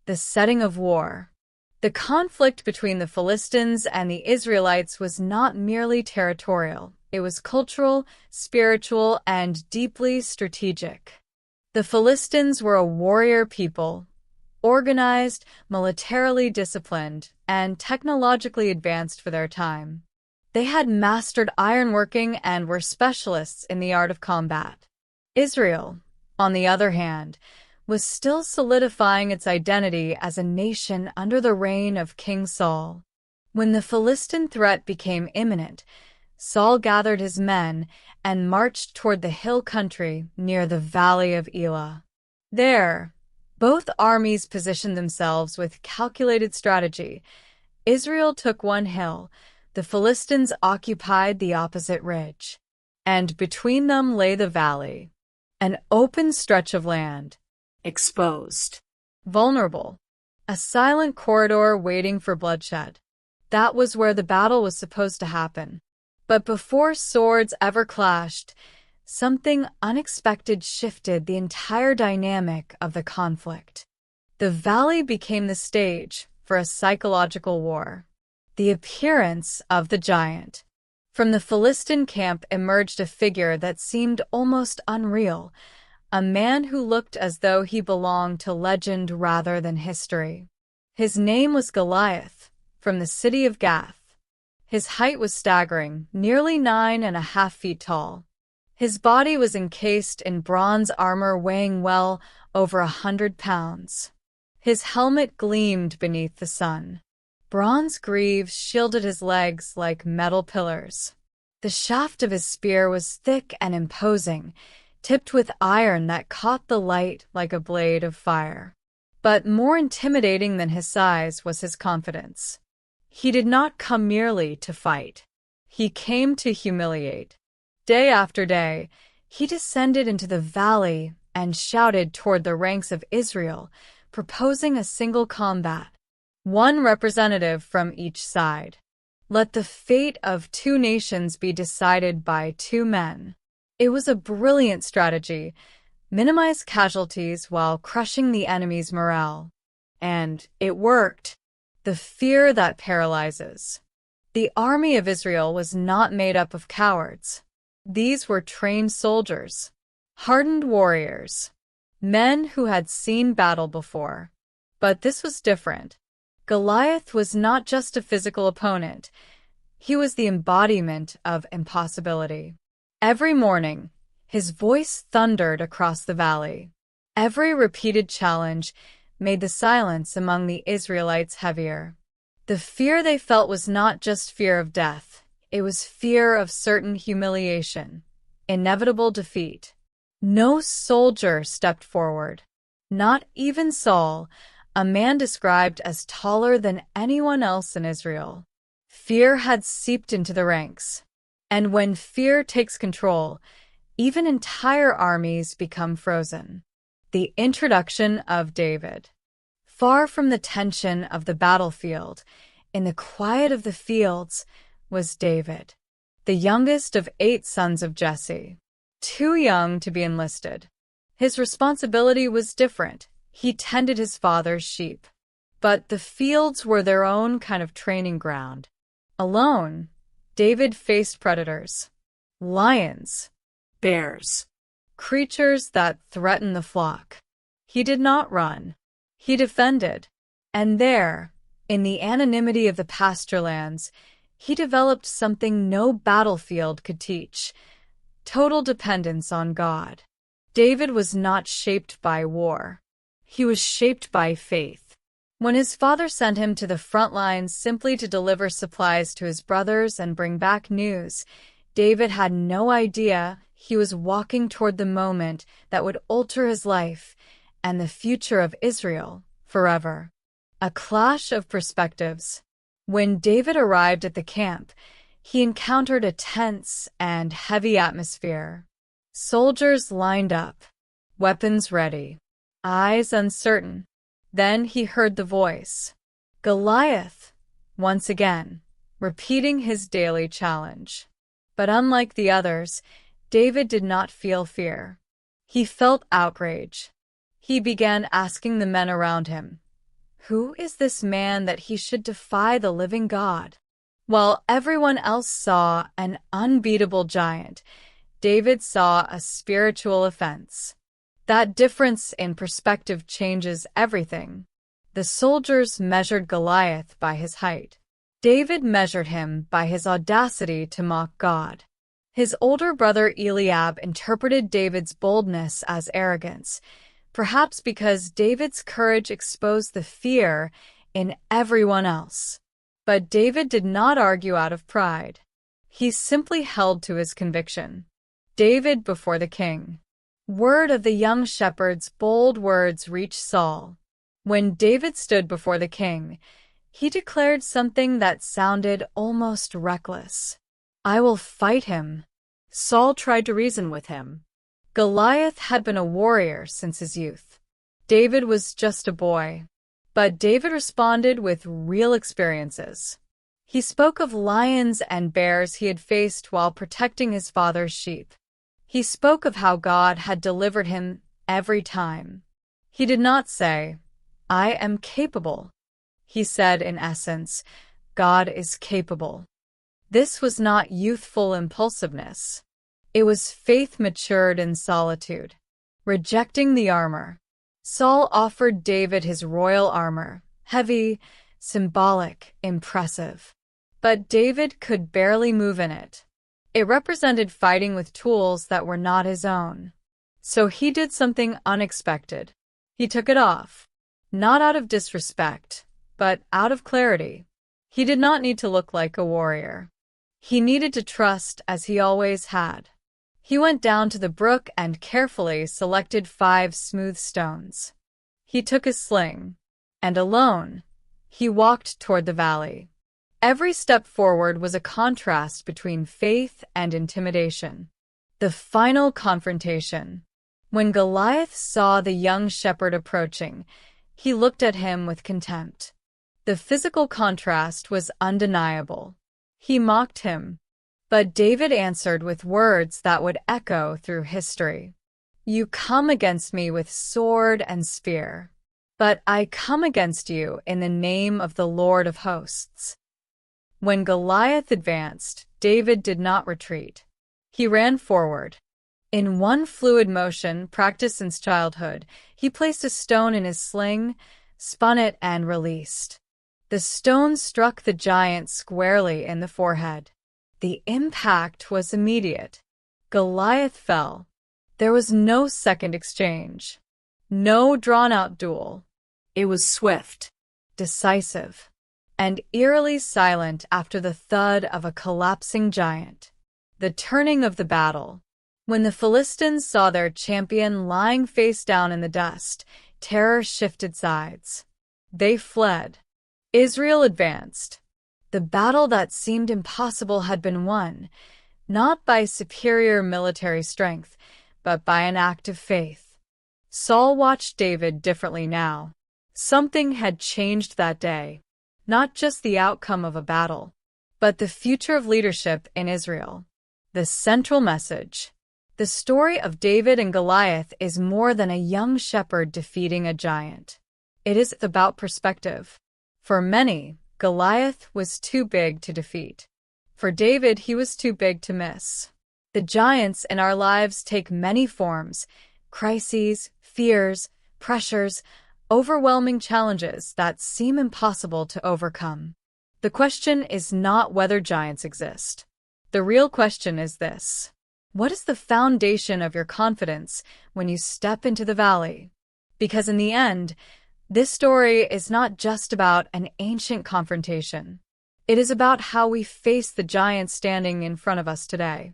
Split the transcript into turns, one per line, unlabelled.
the setting of war. The conflict between the Philistines and the Israelites was not merely territorial. It was cultural, spiritual, and deeply strategic. The Philistines were a warrior people, organized, militarily disciplined, and technologically advanced for their time. They had mastered ironworking and were specialists in the art of combat. Israel, on the other hand, was still solidifying its identity as a nation under the reign of King Saul. When the Philistine threat became imminent, Saul gathered his men and marched toward the hill country near the Valley of Elah. There, both armies positioned themselves with calculated strategy. Israel took one hill, the Philistines occupied the opposite ridge, and between them lay the valley, an open stretch of land, exposed, vulnerable, a silent corridor waiting for bloodshed. That was where the battle was supposed to happen. But before swords ever clashed, something unexpected shifted the entire dynamic of the conflict. The valley became the stage for a psychological war. The appearance of the giant. From the Philistine camp emerged a figure that seemed almost unreal, a man who looked as though he belonged to legend rather than history. His name was Goliath, from the city of Gath. His height was staggering, nearly 9.5 feet tall. His body was encased in bronze armor weighing well over 100 pounds. His helmet gleamed beneath the sun. Bronze greaves shielded his legs like metal pillars. The shaft of his spear was thick and imposing, tipped with iron that caught the light like a blade of fire. But more intimidating than his size was his confidence. He did not come merely to fight. He came to humiliate. Day after day, he descended into the valley and shouted toward the ranks of Israel, proposing a single combat. One representative from each side. Let the fate of two nations be decided by two men. It was a brilliant strategy. Minimize casualties while crushing the enemy's morale. And it worked. The fear that paralyzes. The army of Israel was not made up of cowards. These were trained soldiers, hardened warriors, men who had seen battle before. But this was different. Goliath was not just a physical opponent. He was the embodiment of impossibility. Every morning, his voice thundered across the valley. Every repeated challenge made the silence among the Israelites heavier. The fear they felt was not just fear of death. It was fear of certain humiliation, inevitable defeat. No soldier stepped forward. Not even Saul, a man described as taller than anyone else in Israel. Fear had seeped into the ranks. And when fear takes control, even entire armies become frozen. The introduction of David. Far from the tension of the battlefield, in the quiet of the fields, was David, the youngest of 8 sons of Jesse. Too young to be enlisted. His responsibility was different. He tended his father's sheep. But the fields were their own kind of training ground. Alone, David faced predators. Lions, bears, creatures that threatened the flock. He did not run. He defended. And there, in the anonymity of the pasturelands, he developed something no battlefield could teach: total dependence on God. David was not shaped by war. He was shaped by faith. When his father sent him to the front lines simply to deliver supplies to his brothers and bring back news, David had no idea he was walking toward the moment that would alter his life and the future of Israel forever. A clash of perspectives. When David arrived at the camp, he encountered a tense and heavy atmosphere. Soldiers lined up, weapons ready, eyes uncertain. Then he heard the voice. Goliath, once again, repeating his daily challenge. But unlike the others, David did not feel fear. He felt outrage. He began asking the men around him, Who is this man that he should defy the living God? While everyone else saw an unbeatable giant, David saw a spiritual offense. That difference in perspective changes everything. The soldiers measured Goliath by his height. David measured him by his audacity to mock God. His older brother Eliab interpreted David's boldness as arrogance, perhaps because David's courage exposed the fear in everyone else. But David did not argue out of pride. He simply held to his conviction. David before the king. Word of the young shepherd's bold words reached Saul. When David stood before the king, he declared something that sounded almost reckless. "I will fight him." Saul tried to reason with him. Goliath had been a warrior since his youth. David was just a boy. But David responded with real experiences. He spoke of lions and bears he had faced while protecting his father's sheep. He spoke of how God had delivered him every time. He did not say, "I am capable." He said, in essence, God is capable. This was not youthful impulsiveness. It was faith matured in solitude. Rejecting the armor. Saul offered David his royal armor, heavy, symbolic, impressive. But David could barely move in it. It represented fighting with tools that were not his own. So he did something unexpected. He took it off. Not out of disrespect, but out of clarity. He did not need to look like a warrior. He needed to trust as he always had. He went down to the brook and carefully selected 5 smooth stones. He took his sling, and alone, he walked toward the valley. Every step forward was a contrast between faith and intimidation. The final confrontation. When Goliath saw the young shepherd approaching, he looked at him with contempt. The physical contrast was undeniable. He mocked him. But David answered with words that would echo through history. "You come against me with sword and spear, but I come against you in the name of the Lord of hosts." When Goliath advanced, David did not retreat. He ran forward. In one fluid motion practiced since childhood, he placed a stone in his sling, spun it, and released. The stone struck the giant squarely in the forehead. The impact was immediate. Goliath fell. There was no second exchange. No drawn-out duel. It was swift, decisive, and eerily silent after the thud of a collapsing giant. The turning of the battle. When the Philistines saw their champion lying face down in the dust, terror shifted sides. They fled. Israel advanced. The battle that seemed impossible had been won, not by superior military strength, but by an act of faith. Saul watched David differently now. Something had changed that day. Not just the outcome of a battle, but the future of leadership in Israel. The central message. The story of David and Goliath is more than a young shepherd defeating a giant. It is about perspective. For many, Goliath was too big to defeat. For David, he was too big to miss. The giants in our lives take many forms: crises, fears, pressures, overwhelming challenges that seem impossible to overcome. The question is not whether giants exist. The real question is this: what is the foundation of your confidence when you step into the valley? Because in the end, this story is not just about an ancient confrontation. It is about how we face the giants standing in front of us today.